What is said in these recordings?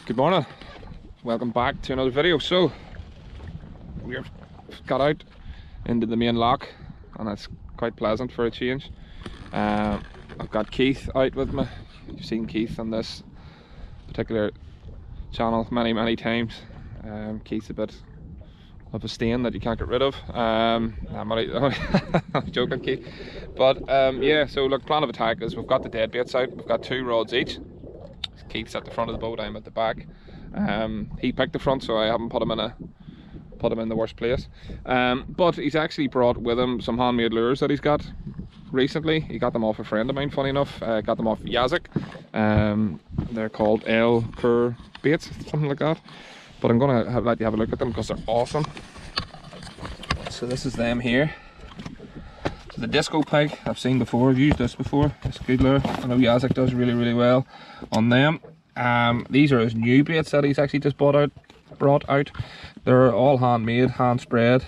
Good morning, welcome back to another video. So we've got out into the main lock and it's quite pleasant for a change. I've got Keith out with me. You've seen Keith on this particular channel many times. Keith's a bit of a stain that you can't get rid of. I'm joking, Keith, but yeah, so look, plan of attack is we've got the dead baits out. We've got 2 rods each. Keith's at the front of the boat, I'm at the back. He picked the front, so I haven't put him in the worst place. But he's actually brought with him some handmade lures that he's got recently. He got them off a friend of mine, funny enough. Got them off Yazik. They're called L Cur baits, something like that. But I'm gonna let you have a look at them because they're awesome. So this is them here. So the disco pike I've seen before, I've used this before. It's a good lure. I know Yazik does really well on them. These are his new baits that he's actually just brought out. They're all handmade, hand spread.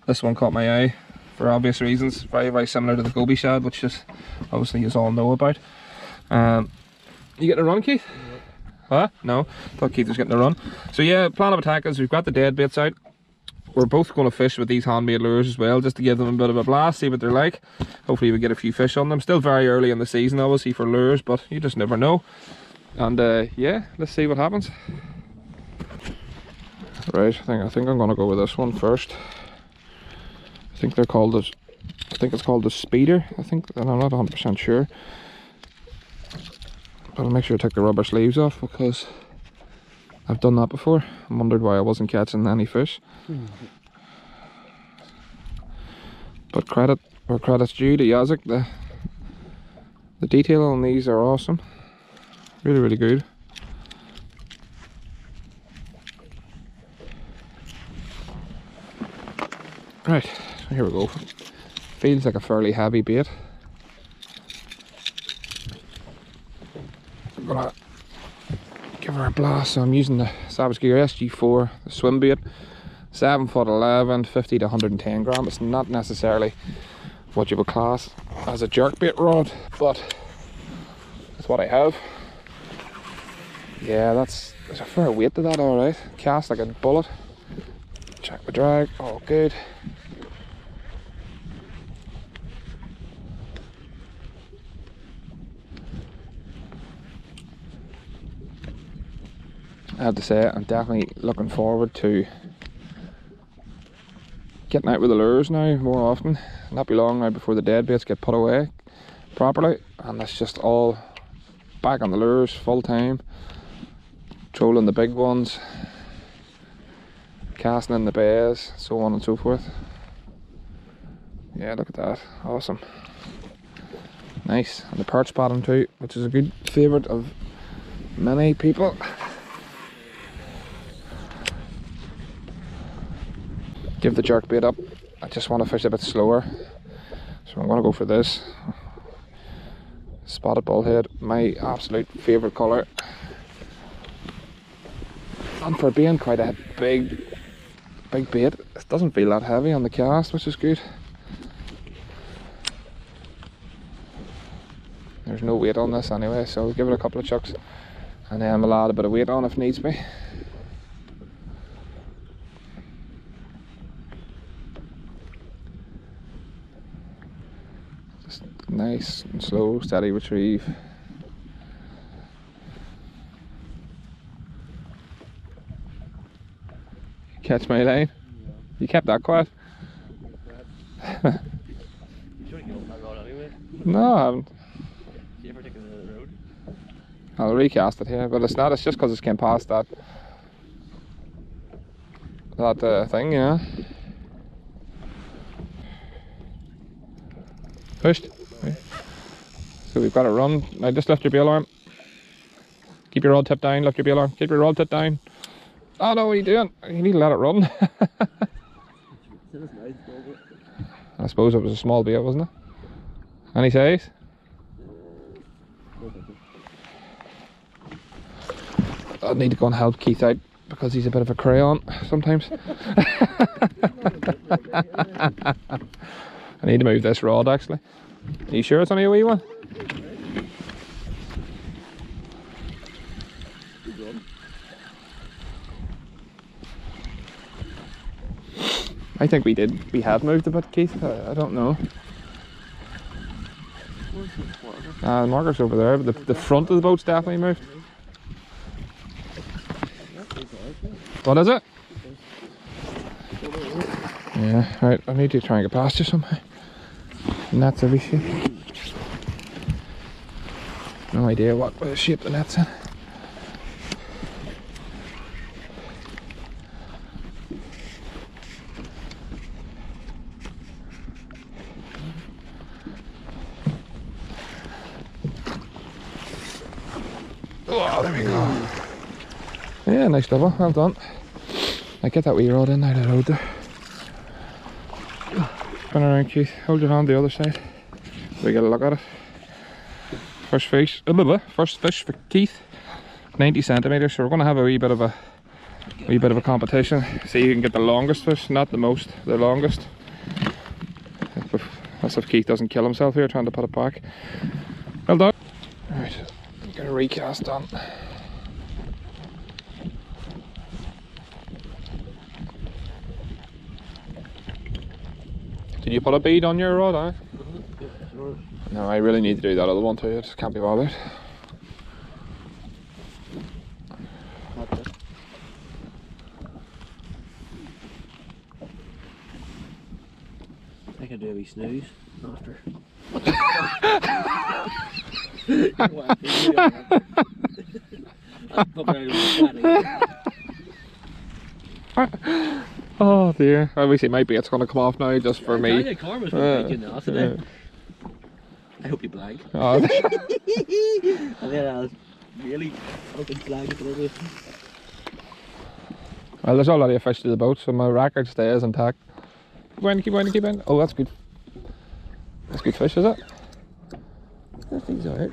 This one caught my eye for obvious reasons. Very similar to the goby shad, which is obviously you all know about. You getting a run, Keith? Huh? No, thought Keith was getting a run. So yeah, plan of attack is we've got the dead baits out. We're both going to fish with these handmade lures as well, just to give them a bit of a blast, see what they're like. Hopefully we get a few fish on them. Still very early in the season obviously for lures, but you just never know. And yeah, let's see what happens. Right, I think I'm going to go with this one first. I think it's called the Speeder. I'm not 100% sure. But I'll make sure to take the rubber sleeves off because I've done that before. I wondered why I wasn't catching any fish. But credit where credit's due to Yazik. The detail on these are awesome. Really good. Right, so here we go. Feels like a fairly heavy bait. I'm gonna give her a blast. So I'm using the Savage Gear SG4, the swim bait, 7'11", 50 to 110 gram. It's not necessarily what you would class as a jerk bait rod, but that's what I have. Yeah, there's a fair weight to that, alright. Cast like a bullet. Check the drag, all good. I have to say, I'm definitely looking forward to getting out with the lures now more often. Not be long now before the dead baits get put away properly, and it's just all back on the lures full time. Trolling the big ones, casting in the bays, so on and so forth. Yeah, look at that, awesome. Nice, and the perch pattern too, which is a good favourite of many people. Give the jerk bait up. I just want to fish a bit slower, so I'm going to go for this spotted bullhead, my absolute favourite colour. And for being quite a big bait, it doesn't feel that heavy on the cast, which is good. There's no weight on this anyway, so we'll give it a couple of chucks and then we'll add a bit of weight on if needs be. Just nice and slow, steady retrieve. Catch my line? Yeah. You kept that quiet? You should have that rod anyway. No, I haven't. You ever taken the road? I'll recast it here, but it's not, it's just because it's came past that thing, yeah. Pushed. Okay. So we've got it run. Now just lift your bail arm. Keep your rod tip down, lift your bail arm. Keep your rod tip down. Oh no, what are you doing? You need to let it run. I suppose it was a small bait, wasn't it? Any size? I need to go and help Keith out because he's a bit of a crayon sometimes. I need to move this rod actually. Are you sure it's only a wee one? I think we have moved a bit, Keith. I don't know. The marker's over there, but the front of the boat's definitely moved. What is it? Yeah, right, I need to try and get past you somehow. Net's every shape. No idea what shape the net's in. Oh, there we go. Yeah, nice double, well done. I get that wee rod in out of the road there. Spin around, Keith. Hold your hand the other side so we get a look at it. First fish for Keith. 90 centimeters. So we're going to have a wee bit of a competition. See who can get the longest fish, not the most, the longest. That's if Keith doesn't kill himself here trying to put it back. Well done. Right, get a recast done. Did you put a bead on your rod, eh? No, I really need to do that other one too, I just can't be bothered. I can do a wee snooze after. Oh dear, obviously my bait's going to come off now just for me. I hope you blank. Oh. And then I was really fucking flagged it. Well, there's already a fish to the boat, so my record stays intact. Keep going. Oh, that's good. That's good fish, is it? I think so, right?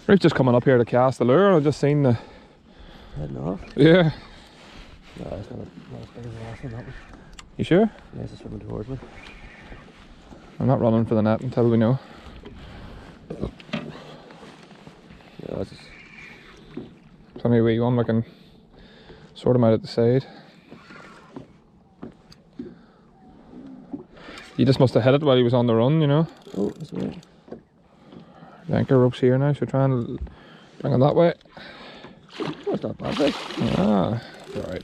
We're just coming up here to cast the lure. I've just seen the. Heading off? Yeah. No, it's not as big as the last one, that one. You sure? Yeah, it's swimming towards me. I'm not running for the net until we know. Yeah, it's just... It's only a wee one, we can sort him out at the side. You just must have hit it while he was on the run, you know. Oh, that's right. The anchor rope's here now, so try and bring it that way. Oh, it's not bad, right? Ah, alright.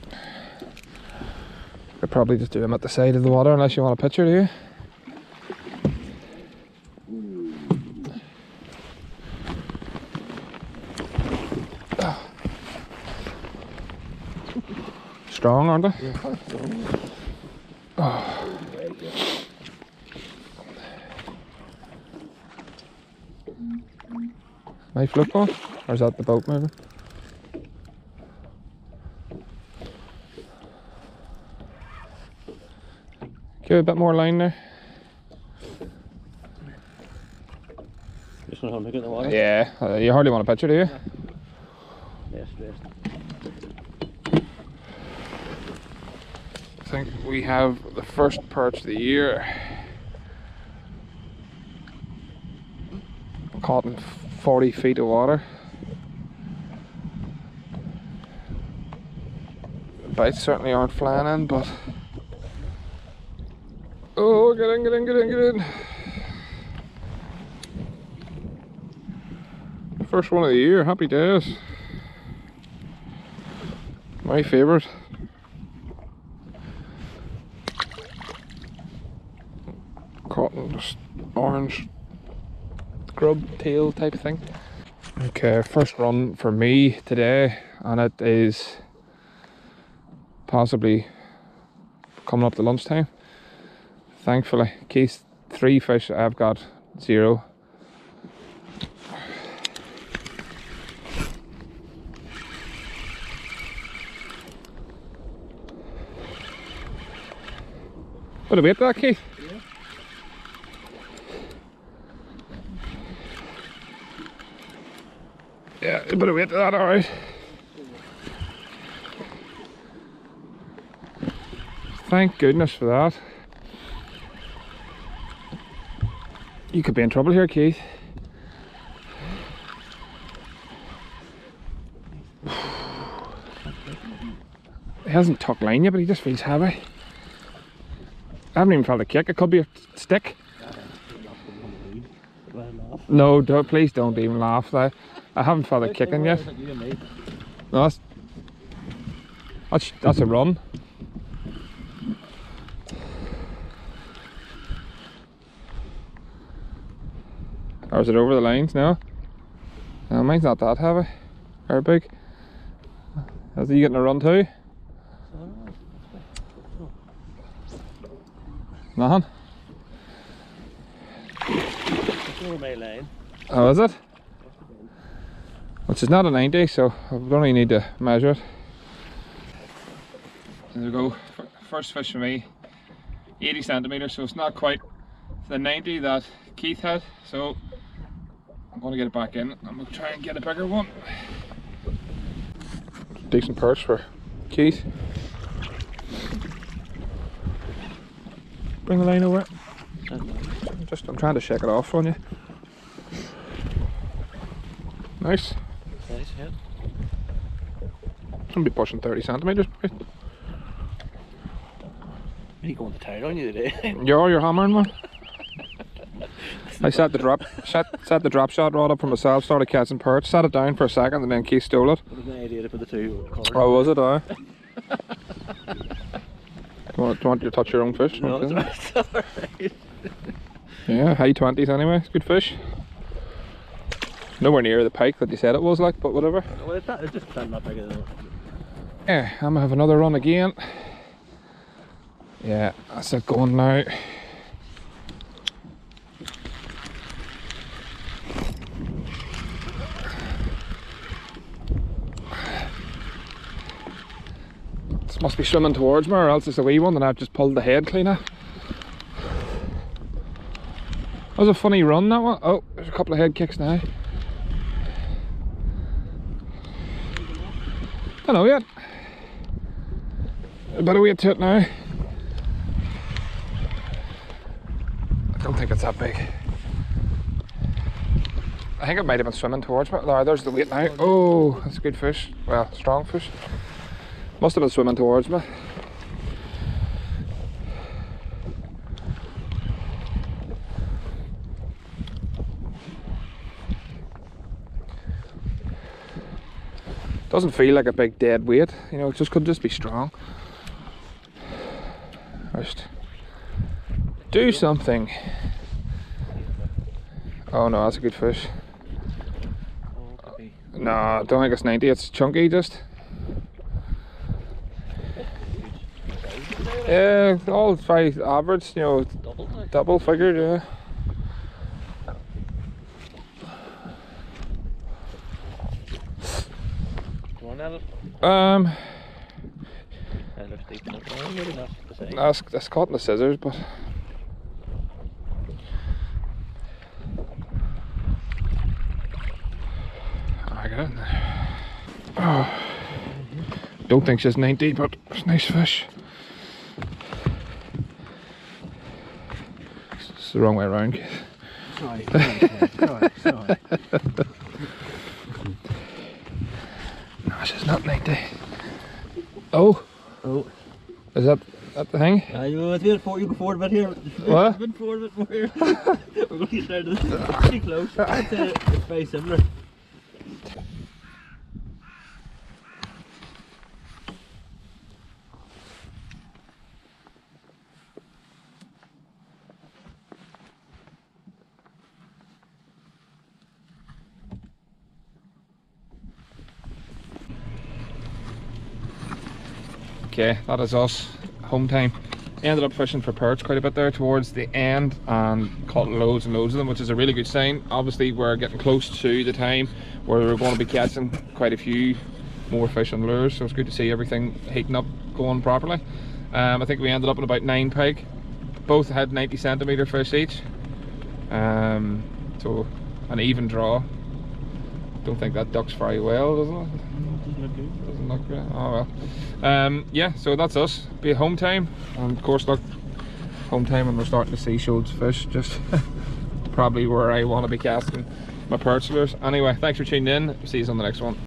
Could probably just do him at the side of the water unless you want a picture, do you? Strong, aren't they? Yeah, quite strong. Oh. My flip off? Or is that the boat moving? Give it a bit more line there. Just gonna look at the water? Yeah, you hardly want a picture, do you? Yes, yes. I think we have the first perch of the year. Caught in 40 feet of water. The bites certainly aren't flying in, but... Oh, get in. First one of the year, happy days. My favourite. Caught in just orange grub tail type of thing. Okay, first run for me today, and it is possibly coming up to lunchtime. Thankfully, Keith's 3 fish, I've got 0. Bit of weight to that, Keith. Yeah, a bit of weight to that, alright. Thank goodness for that. You could be in trouble here, Keith. hasn't tucked line yet, but he just feels heavy. I haven't even felt a kick. It could be a stick. No, please don't even laugh. I haven't felt a kicking yet. No, that's a run. Or is it over the lines now? No, mine's not that heavy or big. Is he getting a run too? Nothing? It's over my line. Oh, is it? Which is not a 90, so I don't really need to measure it. There we go. First fish for me. 80 centimetres, so it's not quite the 90 that Keith had. So I'm going to get it back in. I'm going to try and get a bigger one. Decent perch for Keith. Bring the line over. I'm trying to shake it off on you. Nice. Nice, yeah. I'll be pushing 30 centimetres. Really going to town on you today. You're hammering, man. I set the drop shot rod up for myself, started catching perch, set it down for a second, and then Keith stole it. It was my idea to put the two corners. Oh, was it? Aye. Do you want to touch your own fish? No, it's alright. Yeah, high 20s anyway. It's good fish. Nowhere near the pike that you said it was, like, but whatever. Well, it's just not bigger though. Yeah, I'm gonna have another run again. Yeah, that's it going now. This must be swimming towards me, or else it's a wee one and I've just pulled the head clean out. That was a funny run, that one. Oh, there's a couple of head kicks now. Don't know yet. I better wait to it now. I don't think it's that big. I think it might have been swimming towards me. No, there's the weight now. Oh, that's a good fish. Well, strong fish. Must have been swimming towards me. Doesn't feel like a big dead weight, you know, it just could just be strong. Just do something. Oh no, that's a good fish. No, I don't think it's 90, it's chunky just. Yeah, all very average, you know, double figured, yeah. That's caught in the scissors, but I got it in there. Oh, don't think she's 90, but it's a nice fish. It's the wrong way around. Sorry. No, she's not 90. Oh. Oh. Is that the thing? You know, it's been you go forward a bit here. What? A bit forward, a bit more here. We're going to start this. Pretty close. I'd say it's very similar. Okay, that is us. Home time. Ended up fishing for perch quite a bit there towards the end and caught loads and loads of them, which is a really good sign. Obviously we're getting close to the time where we're going to be catching quite a few more fish and lures, so it's good to see everything heating up, going properly. I think we ended up in about 9 pike. Both had 90 centimetre fish each. So an even draw. Don't think that ducks very well, doesn't it? Doesn't look great. Oh well. Yeah, so that's us. Be a home time, and of course, look, home time when we're starting to see shoals of fish. Just probably where I want to be casting my perch lures. Anyway, thanks for tuning in. See you on the next one.